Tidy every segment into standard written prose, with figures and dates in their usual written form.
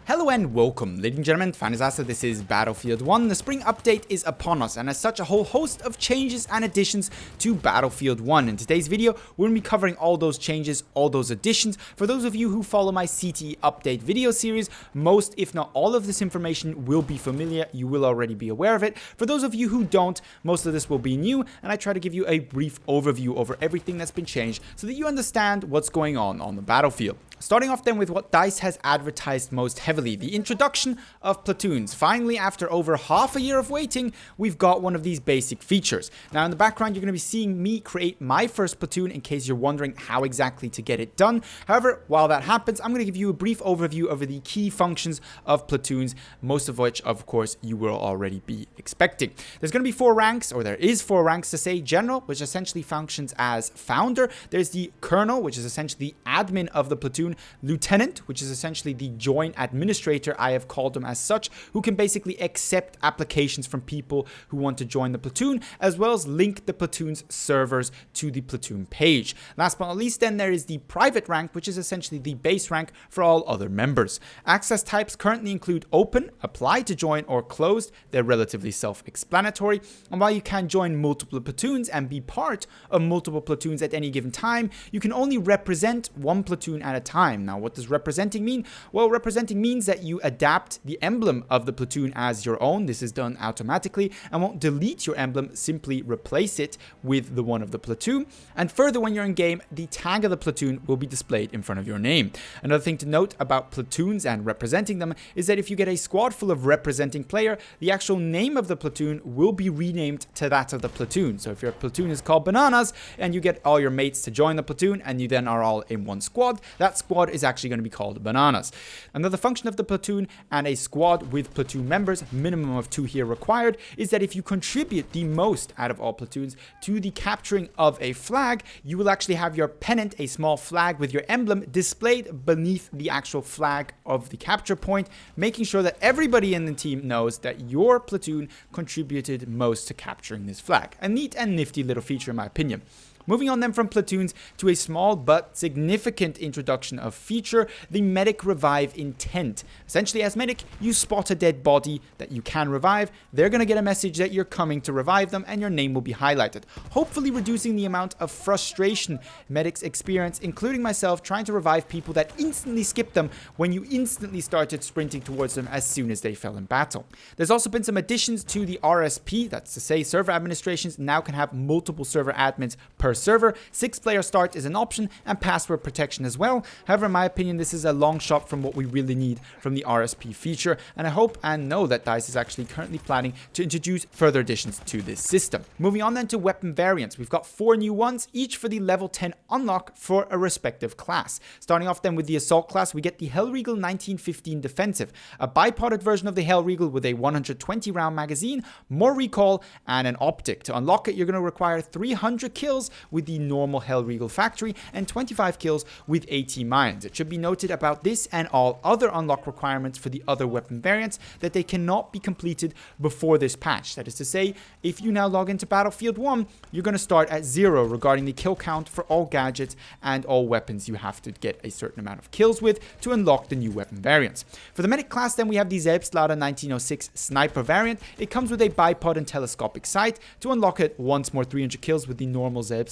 Hello and welcome, ladies and gentlemen, Fanizasa. This is Battlefield 1. The spring update is upon us, and as such, a whole host of changes and additions to Battlefield 1. In today's video, we're going to be covering all those changes, all those additions. For those of you who follow my CTE update video series, most, if not all of this information will be familiar. You will already be aware of it. For those of you who don't, most of this will be new, and I try to give you a brief overview over everything that's been changed so that you understand what's going on the battlefield. Starting off then with what DICE has advertised most heavily, the introduction of Platoons. Finally, after over half a year of waiting, we've got one of these basic features. Now in the background, you're going to be seeing me create my first platoon in case you're wondering how exactly to get it done. However, while that happens, I'm going to give you a brief overview over the key functions of Platoons, most of which, of course, you will already be expecting. There's going to be 4 ranks, or there is 4 ranks to say. General, which essentially functions as founder. There's the Colonel, which is essentially the admin of the platoon. Lieutenant, which is essentially the joint administrator, I have called them as such, who can basically accept applications from people who want to join the platoon, as well as link the platoon's servers to the platoon page. Last but not least, then there is the private rank, which is essentially the base rank for all other members. Access types currently include open, apply to join, or closed. They're relatively self-explanatory, and while you can join multiple platoons and be part of multiple platoons at any given time, you can only represent one platoon at a time. Now, what does representing mean? Well, representing means that you adapt the emblem of the platoon as your own. This is done automatically and won't delete your emblem, simply replace it with the one of the platoon. And further, when you're in game, the tag of the platoon will be displayed in front of your name. Another thing to note about platoons and representing them is that if you get a squad full of representing player, the actual name of the platoon will be renamed to that of the platoon. So if your platoon is called Bananas and you get all your mates to join the platoon and you then are all in one squad, that squad is actually going to be called Bananas. Another function of the platoon and a squad with platoon members, minimum of 2 here required, is that if you contribute the most out of all platoons to the capturing of a flag, you will actually have your pennant, a small flag with your emblem, displayed beneath the actual flag of the capture point, making sure that everybody in the team knows that your platoon contributed most to capturing this flag. A neat and nifty little feature in my opinion. Moving on then from platoons to a small but significant introduction of feature, the medic revive intent. Essentially, as medic, you spot a dead body that you can revive. They're going to get a message that you're coming to revive them and your name will be highlighted, hopefully reducing the amount of frustration medics experience, including myself, trying to revive people that instantly skipped them when you instantly started sprinting towards them as soon as they fell in battle. There's also been some additions to the RSP, that's to say server administrations now can have multiple server admins per server. 6-player start is an option and password protection as well. However, in my opinion, this is a long shot from what we really need from the RSP feature, and I hope and know that DICE is actually currently planning to introduce further additions to this system. Moving on then to weapon variants, we've got 4 new ones, each for the level 10 unlock for a respective class. Starting off then with the assault class, we get the Hellriegel 1915 defensive, a bipoded version of the Hellriegel with a 120 round magazine, more recall, and an optic. To unlock it, you're going to require 300 kills with the normal Hellriegel factory and 25 kills with 80 mines. It should be noted about this and all other unlock requirements for the other weapon variants that they cannot be completed before this patch. That is to say, if you now log into Battlefield 1, you're going to start at 0 regarding the kill count for all gadgets and all weapons you have to get a certain amount of kills with to unlock the new weapon variants. For the medic class then we have the Selbstlader 1906 sniper variant. It comes with a bipod and telescopic sight. To unlock it, once more 300 kills with the normal Selbstlader,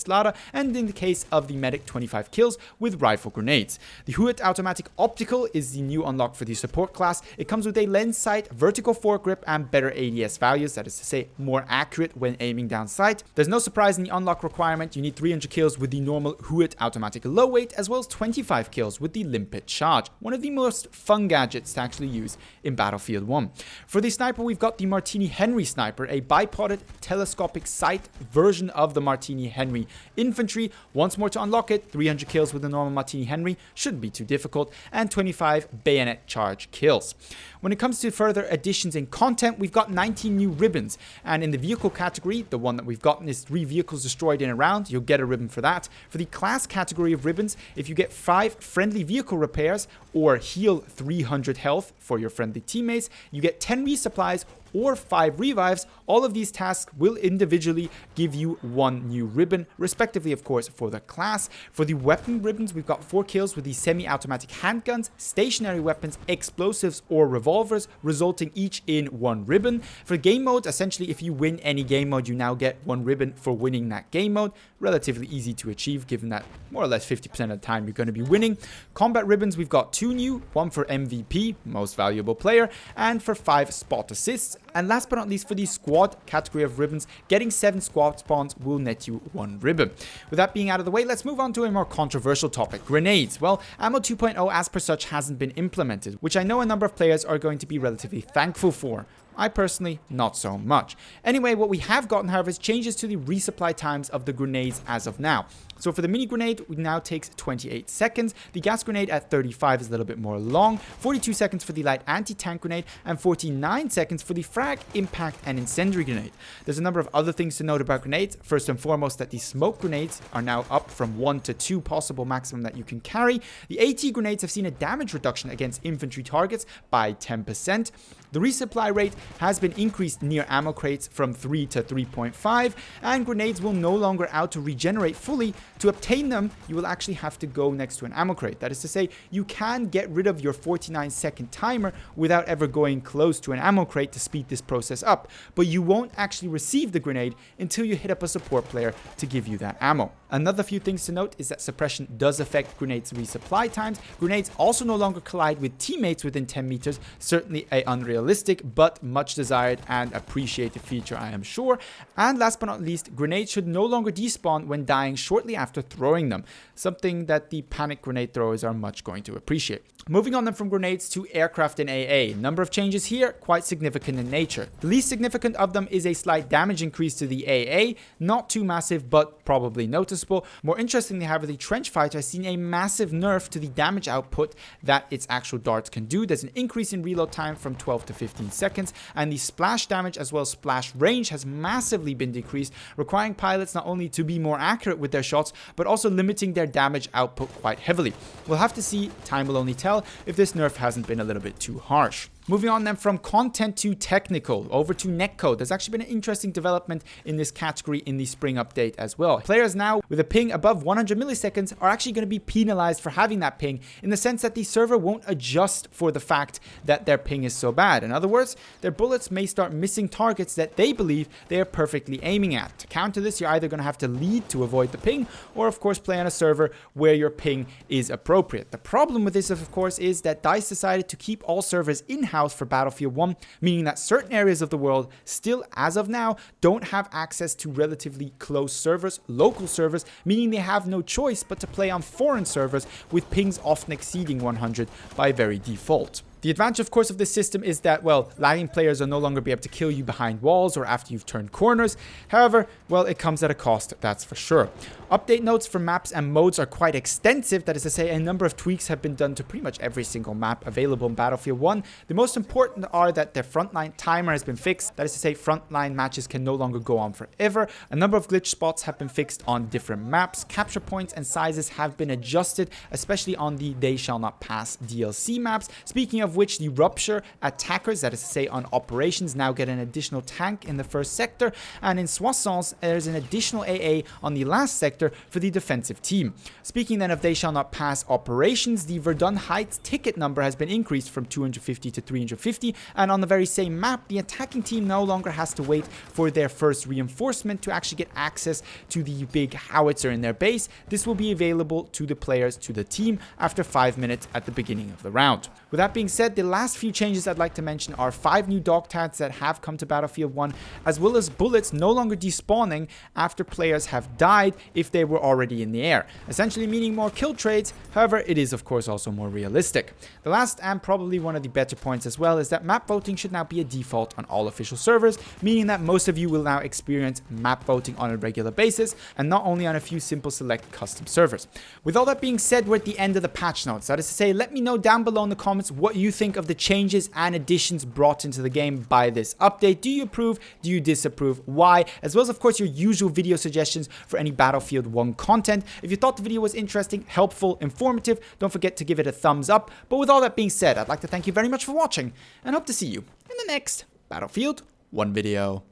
and in the case of the medic, 25 kills with rifle grenades. The Huet automatic optical is the new unlock for the support class. It comes with a lens sight, vertical foregrip, and better ADS values, that is to say more accurate when aiming down sight. There's no surprise in the unlock requirement. You need 300 kills with the normal Huet automatic low weight, as well as 25 kills with the limpet charge, one of the most fun gadgets to actually use in Battlefield 1. For the sniper, we've got the Martini Henry sniper, a bipoded telescopic sight version of the Martini Henry infantry. Once more to unlock it, 300 kills with the normal Martini Henry, shouldn't be too difficult, and 25 bayonet charge kills. When it comes to further additions in content, we've got 19 new ribbons, and in the vehicle category, the one that we've gotten is 3 vehicles destroyed in a round. You'll get a ribbon for that. For the class category of ribbons, if you get 5 friendly vehicle repairs or heal 300 health for your friendly teammates, you get 10 resupplies or 5 revives, all of these tasks will individually give you 1 new ribbon, respectively, of course, for the class. For the weapon ribbons, we've got 4 kills with the semi-automatic handguns, stationary weapons, explosives, or revolvers, resulting each in 1 ribbon. For game mode, essentially, if you win any game mode, you now get 1 ribbon for winning that game mode. Relatively easy to achieve, given that more or less 50% of the time you're going to be winning. Combat ribbons, we've got 2 new, 1 for MVP, most valuable player, and for 5 spot assists. And last but not least, for the squad category of ribbons, getting 7 squad spawns will net you 1 ribbon. With that being out of the way, let's move on to a more controversial topic, grenades. Well, Ammo 2.0 as per such hasn't been implemented, which I know a number of players are going to be relatively thankful for. I personally, not so much. Anyway, what we have gotten, however, is changes to the resupply times of the grenades as of now. So for the mini grenade, it now takes 28 seconds. The gas grenade at 35 is a little bit more long. 42 seconds for the light anti-tank grenade, and 49 seconds for the frag, impact, and incendiary grenade. There's a number of other things to note about grenades. First and foremost, that the smoke grenades are now up from 1 to 2 possible maximum that you can carry. The AT grenades have seen a damage reduction against infantry targets by 10%. The resupply rate has been increased near ammo crates from 3 to 3.5, and grenades will no longer out to regenerate fully. To obtain them, you will actually have to go next to an ammo crate. That is to say, you can get rid of your 49-second timer without ever going close to an ammo crate to speed this process up, but you won't actually receive the grenade until you hit up a support player to give you that ammo. Another few things to note is that suppression does affect grenades' resupply times. Grenades also no longer collide with teammates within 10 meters, certainly a unrealistic but much desired and appreciated feature, I am sure. And last but not least, grenades should no longer despawn when dying shortly after throwing them, something that the panic grenade throwers are much going to appreciate. Moving on then from grenades to aircraft and AA. Number of changes here, quite significant in nature. The least significant of them is a slight damage increase to the AA, not too massive but probably noticeable. More interestingly, however, the trench fighter has seen a massive nerf to the damage output that its actual darts can do. There's an increase in reload time from 12 to 15 seconds, and the splash damage as well as splash range has massively been decreased, requiring pilots not only to be more accurate with their shots, but also limiting their damage output quite heavily. We'll have to see, time will only tell, if this nerf hasn't been a little bit too harsh. Moving on then from content to technical, over to netcode. There's actually been an interesting development in this category in the spring update as well. Players now with a ping above 100 milliseconds are actually going to be penalized for having that ping, in the sense that the server won't adjust for the fact that their ping is so bad. In other words, their bullets may start missing targets that they believe they are perfectly aiming at. To counter this, you're either going to have to lead to avoid the ping, or of course play on a server where your ping is appropriate. The problem with this, of course, is that DICE decided to keep all servers in-house for Battlefield 1, meaning that certain areas of the world still, as of now, don't have access to relatively close servers, local servers, meaning they have no choice but to play on foreign servers with pings often exceeding 100 by very default. The advantage, of course, of this system is that, well, lagging players will no longer be able to kill you behind walls or after you've turned corners. However, well, it comes at a cost, that's for sure. Update notes for maps and modes are quite extensive. That is to say, a number of tweaks have been done to pretty much every single map available in Battlefield 1. The most important are that their frontline timer has been fixed. That is to say, frontline matches can no longer go on forever. A number of glitch spots have been fixed on different maps. Capture points and sizes have been adjusted, especially on the They Shall Not Pass DLC maps. Speaking of which, the Rupture attackers, that is to say on operations, now get an additional tank in the first sector, and in Soissons there's an additional AA on the last sector for the defensive team. Speaking then of They Shall Not Pass operations, the Verdun Heights ticket number has been increased from 250 to 350, and on the very same map, the attacking team no longer has to wait for their first reinforcement to actually get access to the big howitzer in their base. This will be available to the players, to the team, after 5 minutes at the beginning of the round. With that being said, the last few changes I'd like to mention are 5 new dog tags that have come to Battlefield 1, as well as bullets no longer despawning after players have died if they were already in the air, essentially meaning more kill trades. However, it is of course also more realistic. The last, and probably one of the better points as well, is that map voting should now be a default on all official servers, meaning that most of you will now experience map voting on a regular basis, and not only on a few simple select custom servers. With all that being said, we're at the end of the patch notes. That is to say, let me know down below in the comments what you think of the changes and additions brought into the game by this update. Do you approve? Do you disapprove? Why? As well as, of course, your usual video suggestions for any Battlefield 1 content. If you thought the video was interesting, helpful, informative, don't forget to give it a thumbs up. But with all that being said, I'd like to thank you very much for watching, and hope to see you in the next Battlefield 1 video.